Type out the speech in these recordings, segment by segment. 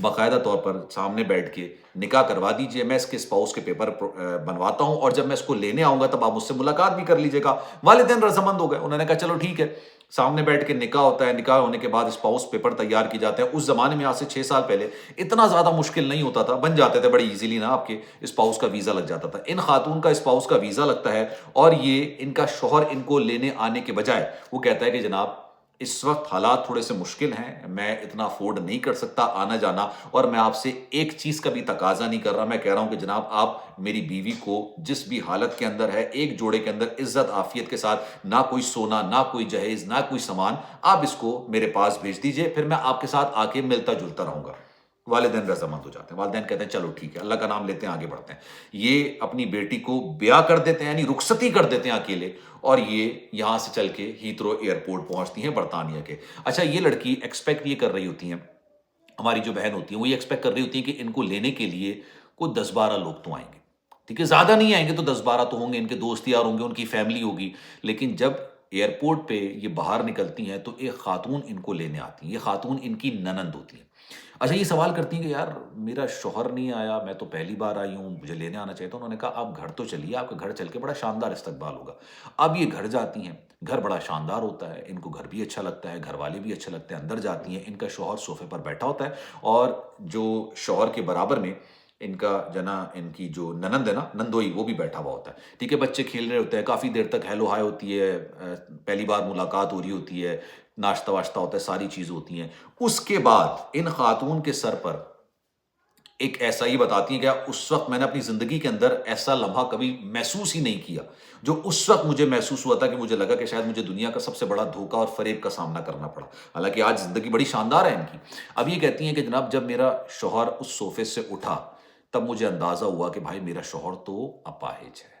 باقاعدہ طور پر سامنے بیٹھ کے نکاح کروا دیجئے، میں اس کے اسپاؤس کے پیپر بنواتا ہوں، اور جب میں اس کو لینے آؤں گا تب آپ مجھ سے ملاقات بھی کر لیجئے گا۔ والدین رضامند ہو گئے، انہوں نے کہا چلو ٹھیک ہے۔ سامنے بیٹھ کے نکاح ہوتا ہے، نکاح ہونے کے بعد اسپاؤس پیپر تیار کی جاتے ہیں۔ اس زمانے میں آج سے 6 سال پہلے اتنا زیادہ مشکل نہیں ہوتا تھا، بن جاتے تھے بڑی ایزیلی نا، آپ کے اسپاؤس کا ویزا لگ جاتا تھا۔ ان خاتون کا اسپاؤس کا ویزا لگتا ہے، اور یہ ان کا شوہر ان کو لینے آنے کے بجائے وہ کہتا ہے کہ جناب اس وقت حالات تھوڑے سے مشکل ہیں، میں اتنا افورڈ نہیں کر سکتا آنا جانا، اور میں آپ سے ایک چیز کا بھی تقاضا نہیں کر رہا، میں کہہ رہا ہوں کہ جناب آپ میری بیوی کو جس بھی حالت کے اندر ہے، ایک جوڑے کے اندر عزت عافیت کے ساتھ، نہ کوئی سونا، نہ کوئی جہیز، نہ کوئی سامان، آپ اس کو میرے پاس بھیج دیجئے، پھر میں آپ کے ساتھ آ کے ملتا جلتا رہوں گا۔ والدین رضامند ہو جاتے ہیں، والدین کہتے ہیں چلو ٹھیک ہے، اللہ کا نام لیتے ہیں، آگے بڑھتے ہیں۔ یہ اپنی بیٹی کو بیاہ کر دیتے ہیں، یعنی رخصتی کر دیتے ہیں اکیلے، اور یہ یہاں سے چل کے ہیتھرو ایئرپورٹ پہنچتی ہیں برطانیہ کے۔ اچھا، یہ لڑکی ایکسپیکٹ یہ کر رہی ہوتی ہیں، ہماری جو بہن ہوتی ہیں وہ یہ ایکسپیکٹ کر رہی ہوتی ہیں کہ ان کو لینے کے لیے کوئی 10-12 لوگ تو آئیں گے، ٹھیک ہے، زیادہ نہیں آئیں گے تو 10-12 تو ہوں گے، ان کے دوست یار ہوں گے، ان کی فیملی ہوگی۔ لیکن جب ایئرپورٹ پہ یہ باہر نکلتی ہیں تو ایک خاتون ان کو لینے آتی ہیں، یہ خاتون ان کی ننند ہوتی ہیں۔ اچھا، یہ سوال کرتی ہیں کہ یار میرا شوہر نہیں آیا، میں تو پہلی بار آئی ہوں، مجھے لینے آنا چاہیے۔ تو انہوں نے کہا آپ گھر تو چلیے، آپ کا گھر چل کے بڑا شاندار استقبال ہوگا۔ اب یہ گھر جاتی ہیں، گھر بڑا شاندار ہوتا ہے، ان کو گھر بھی اچھا لگتا ہے، گھر والے بھی اچھے لگتے ہیں۔ اندر جاتی ہیں، ان کا شوہر صوفے پر بیٹھا ہوتا ہے، اور جو شوہر کے برابر میں ان کا ان کی جو ننند ہے نا، نندوئی، وہ بھی بیٹھا ہوا ہوتا ہے، ٹھیک ہے۔ بچے کھیل رہے ہوتے ہیں، کافی دیر تک ہیلو ہائے ہوتی ہے، پہلی بار ملاقات ہو رہی ہوتی ہے، ناشتہ واشتہ ہوتا ہے، ساری چیز ہوتی ہیں۔ اس کے بعد ان خاتون کے سر پر ایک ایسا ہی بتاتی ہیں کہ اس وقت میں نے اپنی زندگی کے اندر ایسا لمحہ کبھی محسوس ہی نہیں کیا جو اس وقت مجھے محسوس ہوا تھا، کہ مجھے لگا کہ شاید مجھے دنیا کا سب سے بڑا دھوکہ اور فریب کا سامنا کرنا پڑا۔ حالانکہ آج زندگی بڑی شاندار ہے ان کی۔ اب یہ کہتی ہیں کہ جناب جب میرا شوہر اس صوفے سے اٹھا تب مجھے اندازہ ہوا کہ بھائی میرا شوہر تو اپاہج ہے،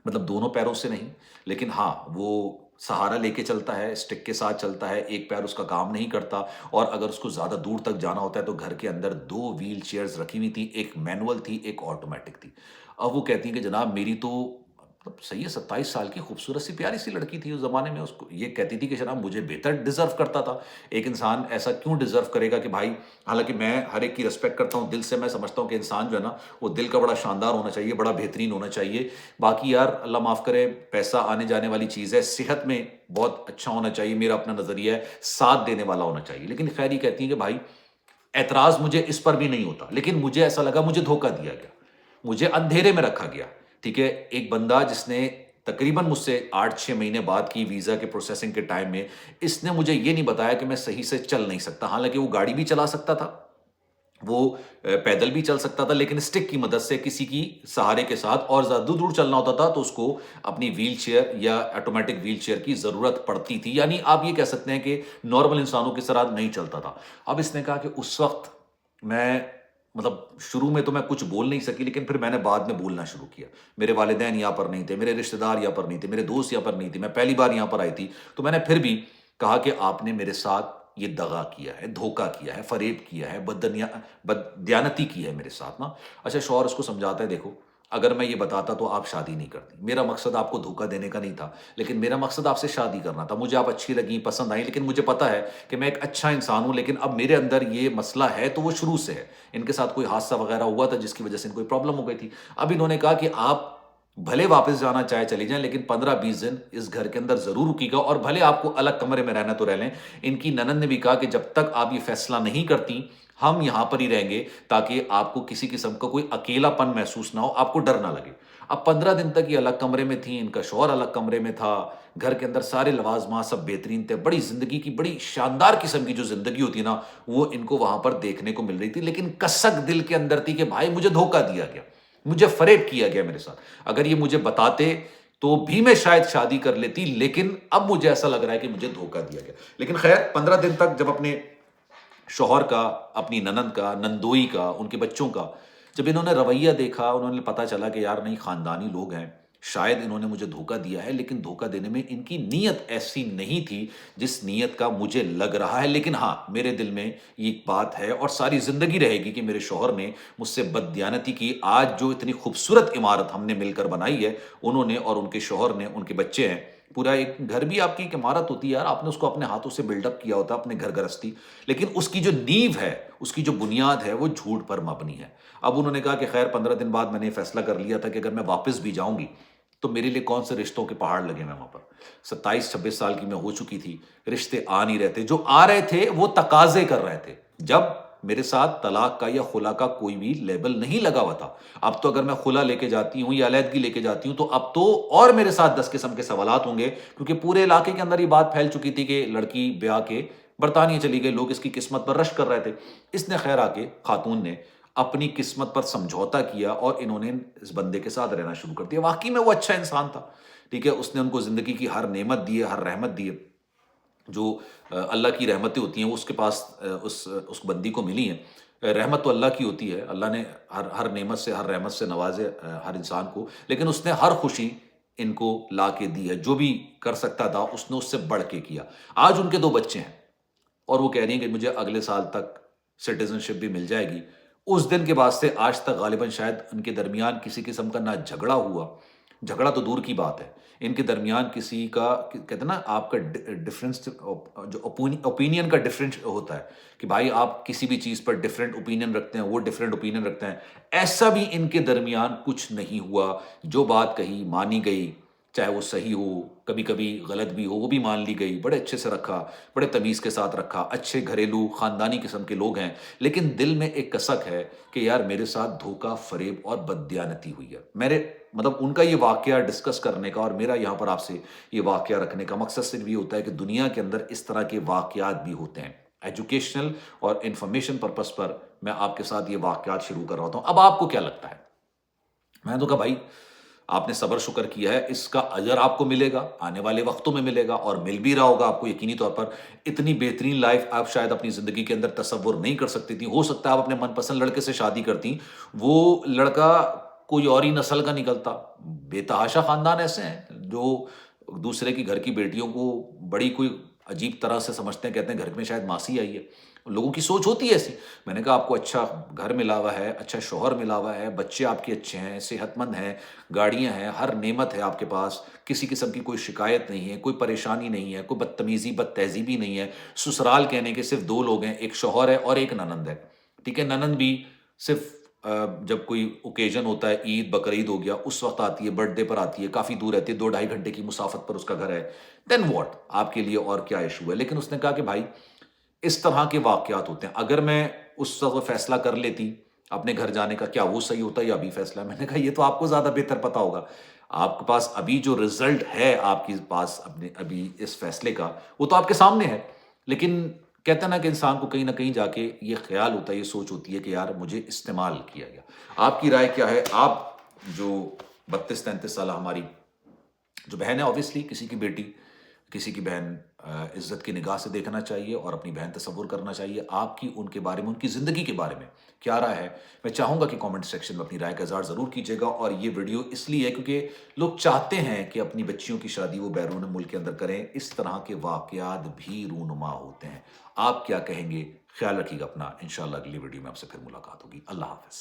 مطلب دونوں پیروں سے نہیں، لیکن ہاں وہ سہارا لے کے چلتا ہے، اسٹک کے ساتھ چلتا ہے، ایک پیر اس کا کام نہیں کرتا، اور اگر اس کو زیادہ دور تک جانا ہوتا ہے تو گھر کے اندر 2 ویل چیئرز رکھی ہوئی تھی، ایک مینول تھی، ایک آٹومیٹک تھی۔ اب وہ کہتی ہیں کہ جناب میری تو مطلب صحیح ہے، 27 سال کی خوبصورت سی پیاری سی لڑکی تھی اس زمانے میں، اس کو یہ کہتی تھی کہ جناب مجھے بہتر ڈیزرو کرتا تھا۔ ایک انسان ایسا کیوں ڈیزرو کرے گا کہ بھائی، حالانکہ میں ہر ایک کی رسپیکٹ کرتا ہوں دل سے، میں سمجھتا ہوں کہ انسان جو ہے نا وہ دل کا بڑا شاندار ہونا چاہیے، بڑا بہترین ہونا چاہیے۔ باقی یار اللہ معاف کرے، پیسہ آنے جانے والی چیز ہے، صحت میں بہت اچھا ہونا چاہیے، میرا اپنا نظریہ ہے، ساتھ دینے والا ہونا چاہیے۔ لیکن خیر یہ کہتی ہیں کہ بھائی اعتراض مجھے اس پر بھی نہیں ہوتا، لیکن مجھے ایسا لگا مجھے دھوکہ دیا گیا، مجھے اندھیرے میں رکھا گیا، ٹھیک ہے۔ ایک بندہ جس نے تقریباً مجھ سے 8-6 مہینے بعد کی ویزا کے پروسیسنگ کے ٹائم میں، اس نے مجھے یہ نہیں بتایا کہ میں صحیح سے چل نہیں سکتا، حالانکہ وہ گاڑی بھی چلا سکتا تھا، وہ پیدل بھی چل سکتا تھا، لیکن اسٹک کی مدد سے کسی کی سہارے کے ساتھ، اور زیادہ دور چلنا ہوتا تھا تو اس کو اپنی ویل چیئر یا آٹومیٹک ویل چیئر کی ضرورت پڑتی تھی، یعنی آپ یہ کہہ سکتے ہیں کہ نارمل انسانوں کی طرح نہیں چلتا تھا۔ اب اس نے کہا کہ اس وقت میں مطلب شروع میں تو میں کچھ بول نہیں سکی، لیکن پھر میں نے بعد میں بولنا شروع کیا۔ میرے والدین یہاں پر نہیں تھے، میرے رشتہ دار یہاں پر نہیں تھے، میرے دوست یہاں پر نہیں تھے، میں پہلی بار یہاں پر آئی تھی، تو میں نے پھر بھی کہا کہ آپ نے میرے ساتھ یہ دغا کیا ہے، دھوکہ کیا ہے، فریب کیا ہے، بددیانتی کی ہے میرے ساتھ نا۔ اچھا، شوہر اس کو سمجھاتا ہے دیکھو اگر میں یہ بتاتا تو آپ شادی نہیں کرتی، میرا مقصد آپ کو دھوکہ دینے کا نہیں تھا، لیکن میرا مقصد آپ سے شادی کرنا تھا، مجھے آپ اچھی لگیں، پسند آئیں، لیکن مجھے پتا ہے کہ میں ایک اچھا انسان ہوں، لیکن اب میرے اندر یہ مسئلہ ہے تو وہ شروع سے ہے، ان کے ساتھ کوئی حادثہ وغیرہ ہوا تھا جس کی وجہ سے ان کو کوئی پرابلم ہو گئی تھی۔ اب انہوں نے کہا کہ آپ بھلے واپس جانا چاہے چلی جائیں، لیکن 15-20 دن اس گھر کے اندر ضرور رکی گا، اور بھلے آپ کو الگ کمرے میں رہنا تو رہ لیں۔ ان کی ننند نے بھی کہا کہ جب تک آپ یہ فیصلہ نہیں کرتی ہم یہاں پر ہی رہیں گے، تاکہ آپ کو کسی قسم کا کوئی اکیلا پن محسوس نہ ہو، آپ کو ڈر نہ لگے۔ اب 15 دن تک یہ الگ کمرے میں تھیں، ان کا شوہر الگ کمرے میں تھا، گھر کے اندر سارے لوازمات سب بہترین تھے، بڑی زندگی کی بڑی شاندار قسم کی جو زندگی ہوتی ہے نا وہ ان کو وہاں پر دیکھنے کو مل رہی تھی، لیکن کسک دل کے اندر تھی کہ بھائی مجھے دھوکہ دیا گیا، مجھے فریب کیا گیا میرے ساتھ۔ اگر یہ مجھے بتاتے تو بھی میں شاید شادی کر لیتی، لیکن اب مجھے ایسا لگ رہا ہے کہ مجھے دھوکہ دیا گیا۔ لیکن خیر 15 دن تک جب اپنے شوہر کا، اپنی ننند کا، نندوئی کا، ان کے بچوں کا جب انہوں نے رویہ دیکھا، انہوں نے پتا چلا کہ یار نہیں خاندانی لوگ ہیں، شاید انہوں نے مجھے دھوکہ دیا ہے، لیکن دھوکہ دینے میں ان کی نیت ایسی نہیں تھی جس نیت کا مجھے لگ رہا ہے، لیکن ہاں میرے دل میں یہ ایک بات ہے اور ساری زندگی رہے گی کہ میرے شوہر نے مجھ سے بددیانتی کی۔ آج جو اتنی خوبصورت عمارت ہم نے مل کر بنائی ہے، انہوں نے اور ان کے شوہر نے، ان کے بچے ہیں، پورا ایک گھر بھی آپ کی ایک عمارت ہوتی ہے یار، آپ نے اس کو اپنے ہاتھوں سے بلڈ اپ کیا ہوتا ہے، اپنے گھر گرستی، لیکن اس کی جو نیو ہے، اس کی جو بنیاد ہے وہ جھوٹ پر مبنی ہے۔ اب انہوں نے کہا کہ خیر 15 دن بعد میں نے فیصلہ کر لیا تھا کہ اگر میں واپس بھی جاؤں گی تو میرے لیے کون سے رشتوں کے پہاڑ لگے ہوئے وہاں پر۔ 27-26 سال کی میں ہو چکی تھی، رشتے آ نہیں رہتے، جو آ رہے تھے وہ تقاضے کر رہے تھے، جب میرے ساتھ طلاق کا یا خلا کا کوئی بھی لیبل نہیں لگا ہوا تھا۔ اب تو اگر میں خلا لے کے جاتی ہوں یا علیحدگی لے کے جاتی ہوں تو اب تو اور میرے ساتھ 10 قسم کے سوالات ہوں گے، کیونکہ پورے علاقے کے اندر یہ بات پھیل چکی تھی کہ لڑکی بیاہ کے برطانیہ چلی گئی، لوگ اس کی قسمت پر رشک کر رہے تھے۔ اس نے خیر آ کے خاتون نے اپنی قسمت پر سمجھوتا کیا اور انہوں نے اس بندے کے ساتھ رہنا شروع کر دیا۔ واقعی میں وہ اچھا انسان تھا، ٹھیک ہے، اس نے ان کو زندگی کی ہر نعمت دی ہے، ہر رحمت دی ہے، جو اللہ کی رحمتیں ہوتی ہیں وہ اس کے پاس اس بندی کو ملی ہیں۔ رحمت تو اللہ کی ہوتی ہے، اللہ نے ہر نعمت سے، ہر رحمت سے نوازے ہر انسان کو، لیکن اس نے ہر خوشی ان کو لا کے دی ہے، جو بھی کر سکتا تھا اس نے اس سے بڑھ کے کیا۔ آج ان کے 2 بچے ہیں اور وہ کہہ رہی ہیں کہ مجھے اگلے سال تک سٹیزن شپ بھی مل جائے گی۔ اس دن کے بعد سے آج تک غالباً شاید ان کے درمیان کسی قسم کا نہ جھگڑا ہوا، جھگڑا تو دور کی بات ہے، ان کے درمیان کسی کا کہتے ہیں نا آپ کا ڈفرینس، جو اوپینین کا ڈفرینس ہوتا ہے کہ بھائی آپ کسی بھی چیز پر ڈفرینٹ اوپینین رکھتے ہیں، وہ ڈفرینٹ اوپینین رکھتے ہیں، ایسا بھی ان کے درمیان کچھ نہیں ہوا۔ جو بات کہی مانی گئی، چاہے وہ صحیح ہو، کبھی کبھی غلط بھی ہو، وہ بھی مان لی گئی، بڑے اچھے سے رکھا، بڑے تمیز کے ساتھ رکھا، اچھے گھریلو خاندانی قسم کے لوگ ہیں، لیکن دل میں ایک کسک ہے کہ یار میرے ساتھ دھوکہ، فریب اور بددیانتی ہوئی ہے۔ میرے مطلب ان کا یہ واقعہ ڈسکس کرنے کا اور میرا یہاں پر آپ سے یہ واقعہ رکھنے کا مقصد صرف یہ ہوتا ہے کہ دنیا کے اندر اس طرح کے واقعات بھی ہوتے ہیں۔ ایجوکیشنل اور انفارمیشن پرپس پر میں آپ کے ساتھ یہ واقعات شروع کر رہا ہوتا ہوں۔ اب آپ کو کیا لگتا ہے؟ میں نے تو کہا بھائی آپ نے صبر شکر کیا ہے، اس کا اجر آپ کو ملے گا، آنے والے وقتوں میں ملے گا، اور مل بھی رہا ہوگا آپ کو یقینی طور پر۔ اتنی بہترین لائف آپ شاید اپنی زندگی کے اندر تصور نہیں کر سکتی تھی۔ ہو سکتا ہے آپ اپنے من پسند لڑکے سے شادی کرتی، وہ لڑکا کوئی اور ہی نسل کا نکلتا۔ بے تحاشا خاندان ایسے ہیں جو دوسرے کی گھر کی بیٹیوں کو بڑی کوئی عجیب طرح سے سمجھتے ہیں، کہتے ہیں گھر میں شاید ماسی آئی ہے۔ لوگوں کی سوچ ہوتی ہے ایسی۔ میں نے کہا آپ کو اچھا گھر ملا ہوا ہے، اچھا شوہر ملا ہوا ہے، بچے آپ کے اچھے ہیں، صحت مند ہیں، گاڑیاں ہیں، ہر نعمت ہے آپ کے پاس، کسی قسم کی کوئی شکایت نہیں ہے، کوئی پریشانی نہیں ہے، کوئی بدتمیزی بد تہذیبی نہیں ہے۔ سسرال کہنے کے صرف 2 لوگ ہیں، ایک شوہر ہے اور ایک ننند ہے، ٹھیک ہے۔ ننند بھی صرف جب کوئی اوکیزن ہوتا ہے، عید بقرعید ہو گیا، اس وقت آتی ہے، برتھ ڈے پر آتی ہے، کافی دور رہتی ہے، 2-2.5 گھنٹے کی مسافت پر اس کا گھر ہے۔ دین واٹ، آپ کے لیے اور کیا ایشو ہے؟ لیکن اس نے کہا کہ بھائی اس طرح کے واقعات ہوتے ہیں، اگر میں اس وقت فیصلہ کر لیتی اپنے گھر جانے کا، کیا وہ صحیح ہوتا ہے یا ابھی فیصلہ؟ میں نے کہا یہ تو آپ کو زیادہ بہتر پتا ہوگا، آپ کے پاس ابھی جو رزلٹ ہے آپ کے پاس اپنے ابھی اس فیصلے کا، وہ تو آپ کے سامنے ہے۔ لیکن کہتے ہیں نا کہ انسان کو کہیں نہ کہیں جا کے یہ خیال ہوتا ہے، یہ سوچ ہوتی ہے کہ یار مجھے استعمال کیا گیا۔ آپ کی رائے کیا ہے؟ آپ جو 32-33 سالہ ہماری جو بہن ہے، اوبیسلی کسی کی بیٹی، کسی کی بہن عزت کی نگاہ سے دیکھنا چاہیے اور اپنی بہن تصور کرنا چاہیے۔ آپ کی ان کے بارے میں، ان کی زندگی کے بارے میں کیا رائے ہے؟ میں چاہوں گا کہ کامنٹ سیکشن میں اپنی رائے کا اظہار ضرور کیجیے گا، اور یہ ویڈیو اس لیے ہے کیونکہ لوگ چاہتے ہیں کہ اپنی بچیوں کی شادی وہ بیرون ملک کے اندر کریں۔ اس طرح کے واقعات بھی رونما ہوتے ہیں۔ آپ کیا کہیں گے؟ خیال رکھیے گا اپنا، انشاءاللہ اگلی ویڈیو میں آپ سے پھر ملاقات ہوگی۔ اللہ حافظ۔